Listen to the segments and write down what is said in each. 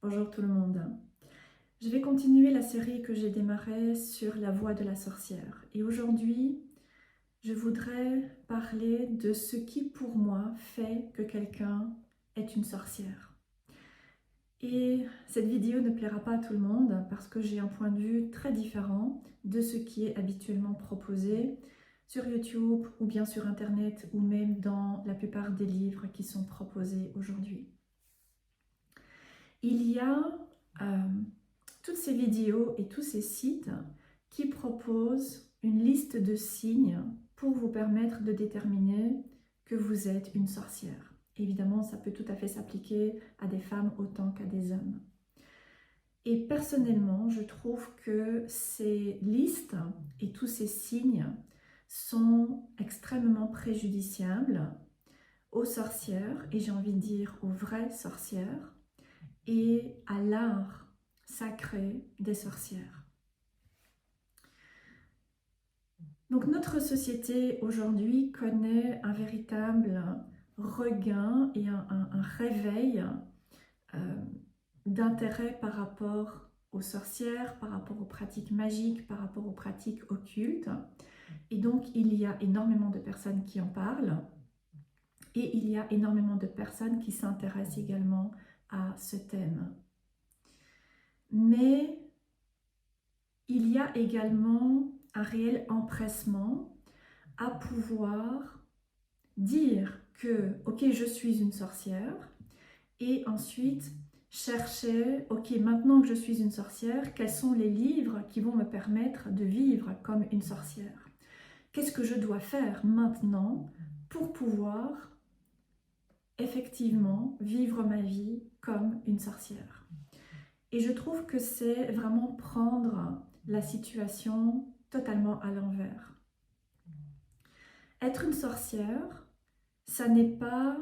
Bonjour tout le monde. Je vais continuer la série que j'ai démarrée sur la voie de la sorcière. Et aujourd'hui, je voudrais parler de ce qui pour moi fait que quelqu'un est une sorcière. Et cette vidéo ne plaira pas à tout le monde parce que j'ai un point de vue très différent de ce qui est habituellement proposé sur YouTube ou bien sur Internet ou même dans la plupart des livres qui sont proposés aujourd'hui. Il y a toutes ces vidéos et tous ces sites qui proposent une liste de signes pour vous permettre de déterminer que vous êtes une sorcière. Évidemment, ça peut tout à fait s'appliquer à des femmes autant qu'à des hommes. Et personnellement, je trouve que ces listes et tous ces signes sont extrêmement préjudiciables aux sorcières, et j'ai envie de dire aux vraies sorcières, et à l'art sacré des sorcières. Donc notre société aujourd'hui connaît un véritable regain et un réveil d'intérêt par rapport aux sorcières, par rapport aux pratiques magiques, par rapport aux pratiques occultes. Et donc il y a énormément de personnes qui en parlent et il y a énormément de personnes qui s'intéressent également à ce thème. Mais il y a également un réel empressement à pouvoir dire que, ok, je suis une sorcière, et ensuite chercher, ok, maintenant que je suis une sorcière, quels sont les livres qui vont me permettre de vivre comme une sorcière? Qu'est-ce que je dois faire maintenant pour pouvoir effectivement vivre ma vie comme une sorcière? Et je trouve que c'est vraiment prendre la situation totalement à l'envers. Être une sorcière, ça n'est pas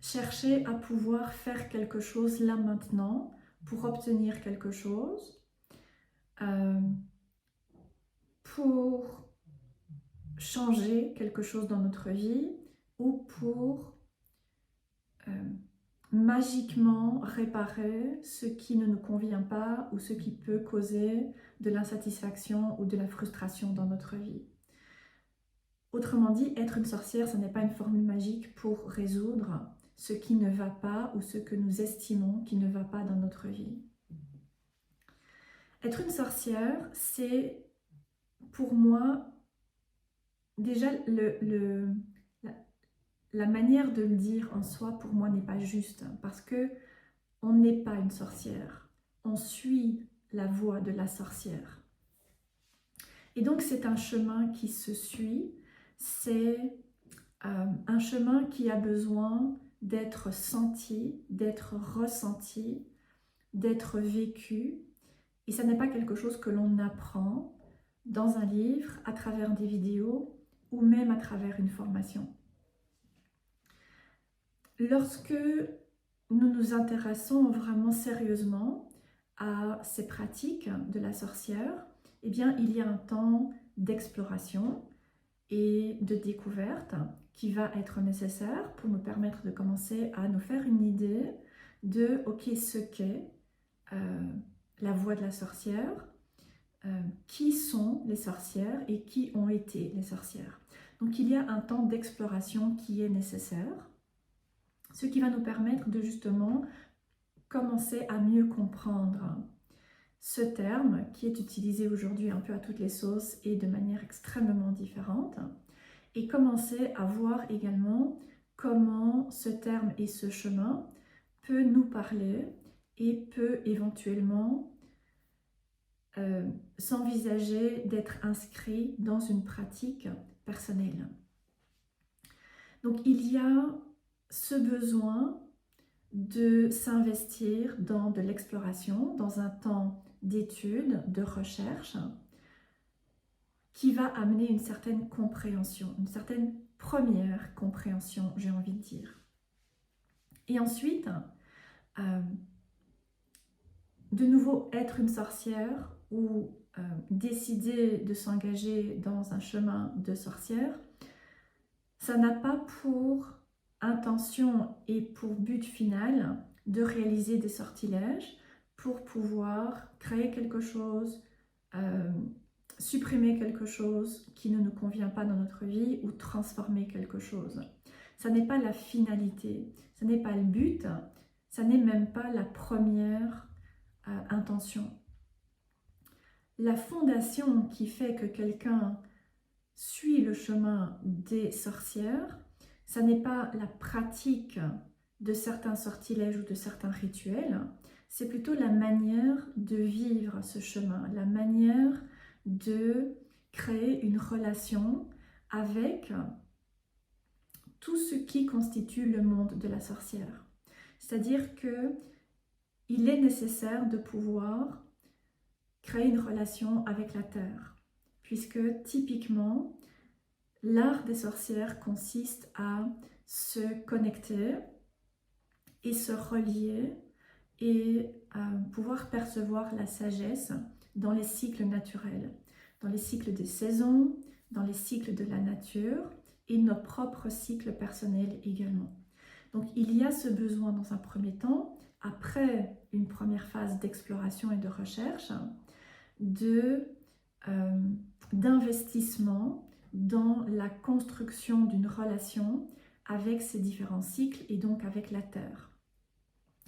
chercher à pouvoir faire quelque chose là maintenant pour obtenir quelque chose, pour changer quelque chose dans notre vie ou pour magiquement réparer ce qui ne nous convient pas ou ce qui peut causer de l'insatisfaction ou de la frustration dans notre vie. Autrement dit, être une sorcière, ce n'est pas une formule magique pour résoudre ce qui ne va pas ou ce que nous estimons qui ne va pas dans notre vie. Être une sorcière, c'est pour moi, déjà la manière de le dire en soi, pour moi, n'est pas juste parce que on n'est pas une sorcière, on suit la voie de la sorcière. Et donc c'est un chemin qui se suit, c'est un chemin qui a besoin d'être senti, d'être ressenti, d'être vécu. Et ça n'est pas quelque chose que l'on apprend dans un livre, à travers des vidéos ou même à travers une formation. Lorsque nous nous intéressons vraiment sérieusement à ces pratiques de la sorcière, eh bien, il y a un temps d'exploration et de découverte qui va être nécessaire pour nous permettre de commencer à nous faire une idée de ce qu'est la voie de la sorcière, qui sont les sorcières et qui ont été les sorcières. Donc il y a un temps d'exploration qui est nécessaire, ce qui va nous permettre de justement commencer à mieux comprendre ce terme qui est utilisé aujourd'hui un peu à toutes les sauces et de manière extrêmement différente, et commencer à voir également comment ce terme et ce chemin peut nous parler et peut éventuellement s'envisager d'être inscrit dans une pratique personnelle. Donc il y a ce besoin de s'investir dans de l'exploration, dans un temps d'étude, de recherche, qui va amener une certaine compréhension, une certaine première compréhension, j'ai envie de dire. Et ensuite, de nouveau, être une sorcière ou décider de s'engager dans un chemin de sorcière, ça n'a pas pour intention et pour but final de réaliser des sortilèges pour pouvoir créer quelque chose, supprimer quelque chose qui ne nous convient pas dans notre vie ou transformer quelque chose. Ça n'est pas la finalité, ça n'est pas le but, ça n'est même pas la première intention. La fondation qui fait que quelqu'un suit le chemin des sorcières, ça n'est pas la pratique de certains sortilèges ou de certains rituels, c'est plutôt la manière de vivre ce chemin, la manière de créer une relation avec tout ce qui constitue le monde de la sorcière. C'est-à-dire qu'il est nécessaire de pouvoir créer une relation avec la terre, puisque typiquement, l'art des sorcières consiste à se connecter et se relier et pouvoir percevoir la sagesse dans les cycles naturels, dans les cycles des saisons, dans les cycles de la nature et nos propres cycles personnels également. Donc il y a ce besoin dans un premier temps, après une première phase d'exploration et de recherche, d'investissement dans la construction d'une relation avec ces différents cycles et donc avec la Terre.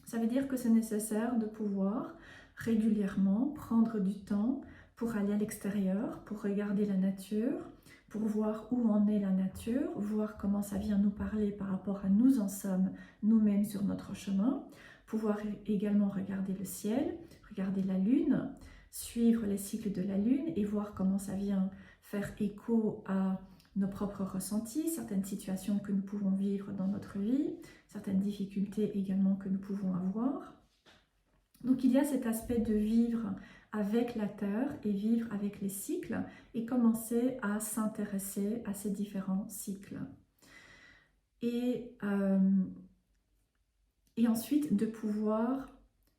Ça veut dire que c'est nécessaire de pouvoir régulièrement prendre du temps pour aller à l'extérieur, pour regarder la nature, pour voir où en est la nature, voir comment ça vient nous parler par rapport à nous en sommes nous-mêmes sur notre chemin, pouvoir également regarder le ciel, regarder la lune, suivre les cycles de la lune et voir comment ça vient faire écho à nos propres ressentis, certaines situations que nous pouvons vivre dans notre vie, certaines difficultés également que nous pouvons avoir. Donc il y a cet aspect de vivre avec la Terre et vivre avec les cycles et commencer à s'intéresser à ces différents cycles. Et ensuite de pouvoir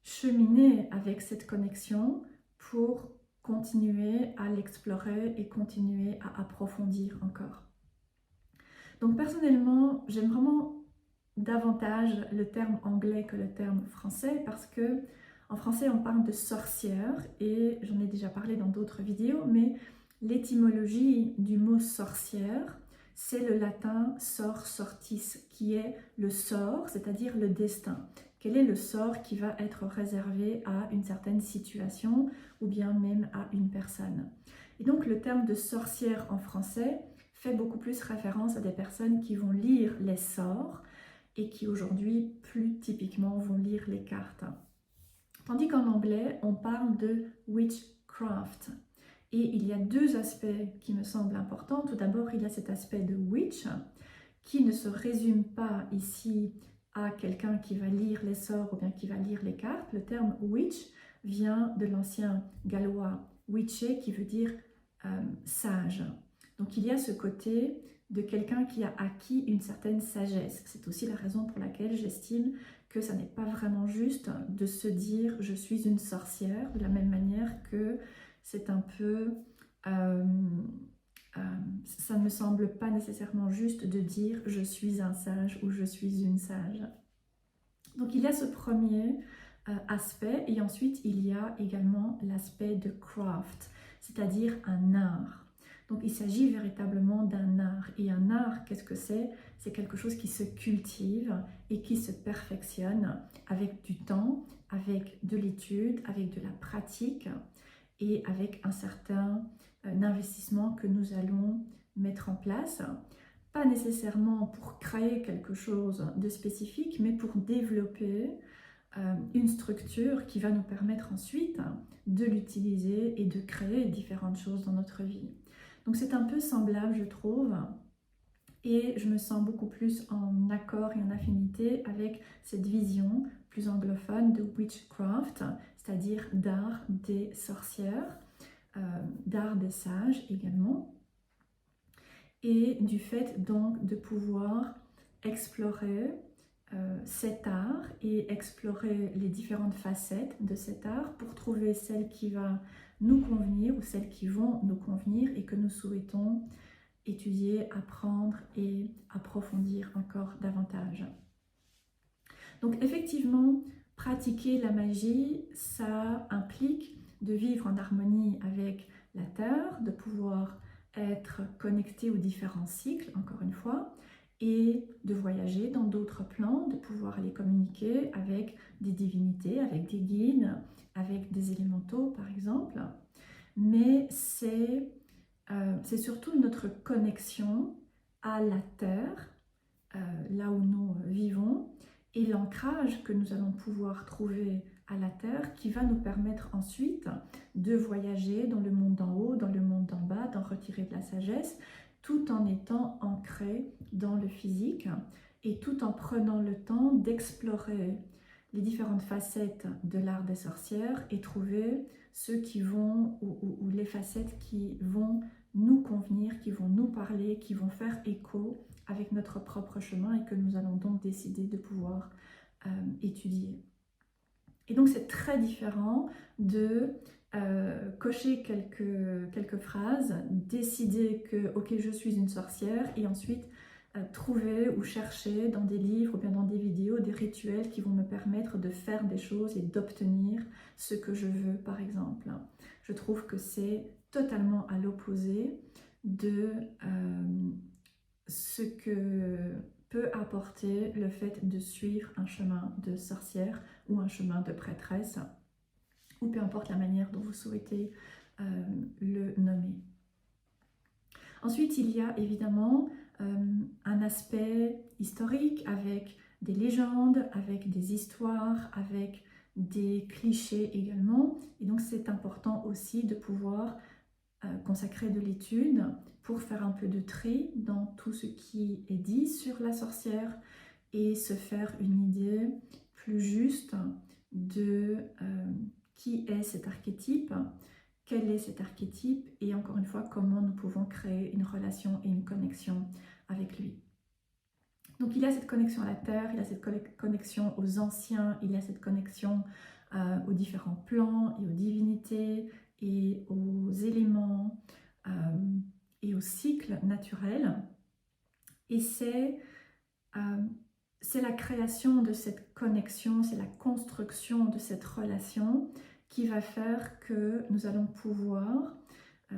cheminer avec cette connexion pour continuer à l'explorer et continuer à approfondir encore. Donc personnellement, j'aime vraiment davantage le terme anglais que le terme français parce que en français on parle de sorcière et j'en ai déjà parlé dans d'autres vidéos, mais l'étymologie du mot sorcière, c'est le latin sor sortis, qui est le sort, c'est-à-dire le destin. Quel est le sort qui va être réservé à une certaine situation ou bien même à une personne. Et donc le terme de sorcière en français fait beaucoup plus référence à des personnes qui vont lire les sorts et qui aujourd'hui plus typiquement vont lire les cartes. Tandis qu'en anglais, on parle de witchcraft. Et il y a deux aspects qui me semblent importants. Tout d'abord, il y a cet aspect de witch qui ne se résume pas ici à quelqu'un qui va lire les sorts ou bien qui va lire les cartes. Le terme witch vient de l'ancien gallois witche qui veut dire sage. Donc il y a ce côté de quelqu'un qui a acquis une certaine sagesse. C'est aussi la raison pour laquelle j'estime que ça n'est pas vraiment juste de se dire je suis une sorcière, de la même manière que c'est un peu... ça ne me semble pas nécessairement juste de dire je suis un sage ou je suis une sage. Donc il y a ce premier aspect et ensuite il y a également l'aspect de craft, c'est-à-dire un art. Donc il s'agit véritablement d'un art. Et un art, qu'est-ce que c'est? C'est quelque chose qui se cultive et qui se perfectionne avec du temps, avec de l'étude, avec de la pratique et avec un certain investissement que nous allons mettre en place. Pas nécessairement pour créer quelque chose de spécifique, mais pour développer une structure qui va nous permettre ensuite de l'utiliser et de créer différentes choses dans notre vie. Donc c'est un peu semblable, je trouve, et je me sens beaucoup plus en accord et en affinité avec cette vision plus anglophone de witchcraft, c'est-à-dire d'art des sorcières, d'art des sages également, et du fait donc de pouvoir explorer cet art et explorer les différentes facettes de cet art pour trouver celle qui va nous convenir ou celles qui vont nous convenir et que nous souhaitons étudier, apprendre et approfondir encore davantage. Donc effectivement, pratiquer la magie, ça implique de vivre en harmonie avec la Terre, de pouvoir être connecté aux différents cycles, encore une fois, et de voyager dans d'autres plans, de pouvoir aller communiquer avec des divinités, avec des guides, avec des élémentaux par exemple. Mais c'est surtout notre connexion à la Terre, là où nous vivons, et l'ancrage que nous allons pouvoir trouver à la Terre qui va nous permettre ensuite de voyager dans le monde d'en haut, dans le monde d'en bas, d'en retirer de la sagesse, tout en étant ancré dans le physique et tout en prenant le temps d'explorer les différentes facettes de l'art des sorcières et trouver ceux qui vont, ou les facettes qui vont nous convenir, qui vont nous parler, qui vont faire écho avec notre propre chemin et que nous allons donc décider de pouvoir étudier. Et donc c'est très différent de cocher quelques phrases, décider que ok je suis une sorcière et ensuite trouver ou chercher dans des livres ou bien dans des vidéos des rituels qui vont me permettre de faire des choses et d'obtenir ce que je veux par exemple. Je trouve que c'est totalement à l'opposé de ce que peut apporter le fait de suivre un chemin de sorcière ou un chemin de prêtresse, ou peu importe la manière dont vous souhaitez le nommer. Ensuite, il y a évidemment un aspect historique avec des légendes, avec des histoires, avec des clichés également. Et donc, c'est important aussi de pouvoir consacrer de l'étude pour faire un peu de tri dans tout ce qui est dit sur la sorcière et se faire une idée plus juste de qui est cet archétype, quel est cet archétype et encore une fois comment nous pouvons créer une relation et une connexion avec lui. Donc il y a cette connexion à la Terre, il y a cette connexion aux anciens, il y a cette connexion aux différents plans et aux divinités et aux éléments et aux cycles naturels. Et c'est la création de cette connexion, c'est la construction de cette relation qui va faire que nous allons pouvoir,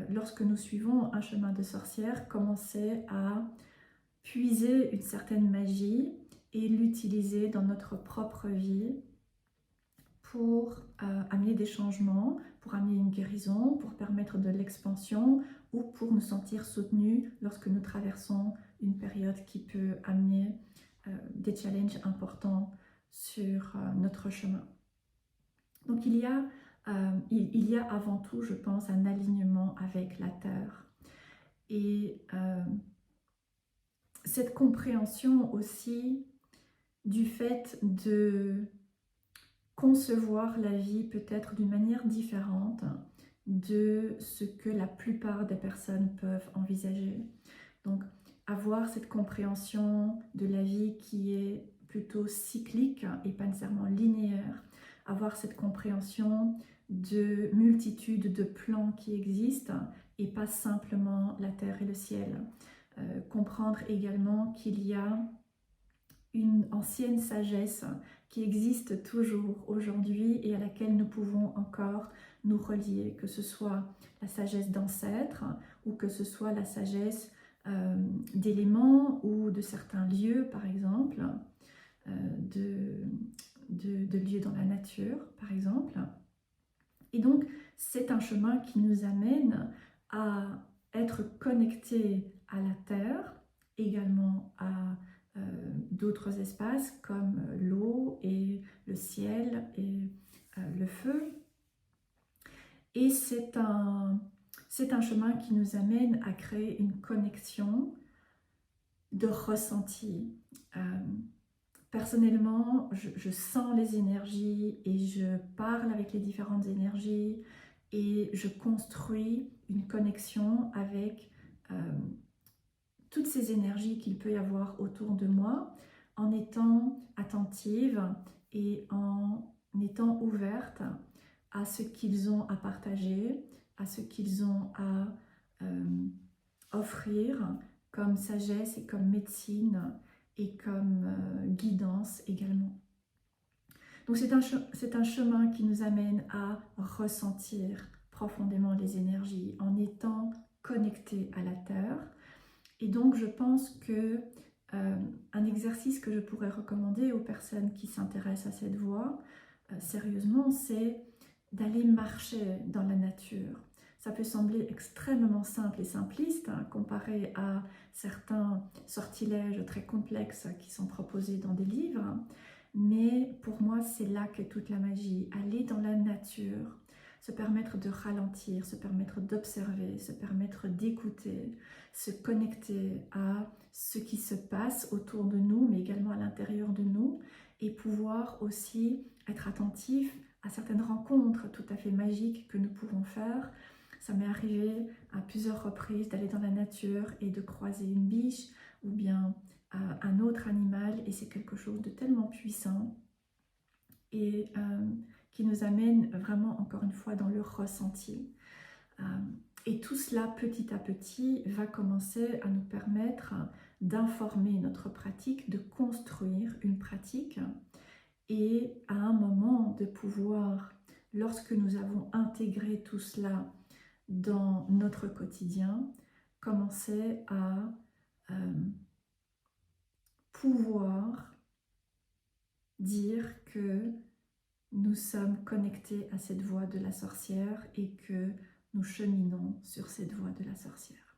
lorsque nous suivons un chemin de sorcière, commencer à puiser une certaine magie et l'utiliser dans notre propre vie pour amener des changements, pour amener une guérison, pour permettre de l'expansion ou pour nous sentir soutenus lorsque nous traversons une période qui peut amener des challenges importants sur notre chemin. Donc il y a avant tout, je pense, un alignement avec la Terre. Et cette compréhension aussi du fait de concevoir la vie peut-être d'une manière différente de ce que la plupart des personnes peuvent envisager. Donc avoir cette compréhension de la vie qui est plutôt cyclique et pas nécessairement linéaire, avoir cette compréhension de multitudes de plans qui existent et pas simplement la terre et le ciel. Comprendre également qu'il y a une ancienne sagesse qui existe toujours aujourd'hui et à laquelle nous pouvons encore nous relier, que ce soit la sagesse d'ancêtres ou que ce soit la sagesse d'éléments ou de certains lieux par exemple, de lieux dans la nature par exemple. Et donc c'est un chemin qui nous amène à être connectés à la terre, également à d'autres espaces comme l'eau et le ciel et le feu. Et c'est un chemin qui nous amène à créer une connexion de ressenti. Personnellement, je sens les énergies et je parle avec les différentes énergies et je construis une connexion avec toutes ces énergies qu'il peut y avoir autour de moi en étant attentive et en étant ouverte à ce qu'ils ont à partager, à ce qu'ils ont à offrir comme sagesse et comme médecine et comme guidance également. Donc c'est un chemin qui nous amène à ressentir profondément les énergies en étant connecté à la Terre. Et donc je pense que un exercice que je pourrais recommander aux personnes qui s'intéressent à cette voie sérieusement, c'est d'aller marcher dans la nature. Ça peut sembler extrêmement simple et simpliste comparé à certains sortilèges très complexes qui sont proposés dans des livres, mais pour moi c'est là qu'est toute la magie. Aller dans la nature, se permettre de ralentir, se permettre d'observer, se permettre d'écouter, se connecter à ce qui se passe autour de nous, mais également à l'intérieur de nous, et pouvoir aussi être attentif à certaines rencontres tout à fait magiques que nous pouvons faire. Ça m'est arrivé à plusieurs reprises d'aller dans la nature et de croiser une biche ou bien un autre animal, et c'est quelque chose de tellement puissant et qui nous amène vraiment encore une fois dans le ressenti. Et tout cela petit à petit va commencer à nous permettre d'informer notre pratique, de construire une pratique et à un moment de pouvoir, lorsque nous avons intégré tout cela dans notre quotidien, commencer à pouvoir dire que nous sommes connectés à cette voie de la sorcière et que nous cheminons sur cette voie de la sorcière.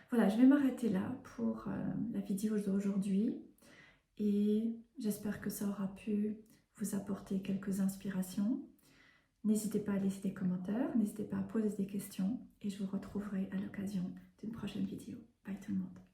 Voilà, je vais m'arrêter là pour la vidéo d'aujourd'hui et j'espère que ça aura pu vous apporter quelques inspirations. N'hésitez pas à laisser des commentaires, n'hésitez pas à poser des questions et je vous retrouverai à l'occasion d'une prochaine vidéo. Bye tout le monde.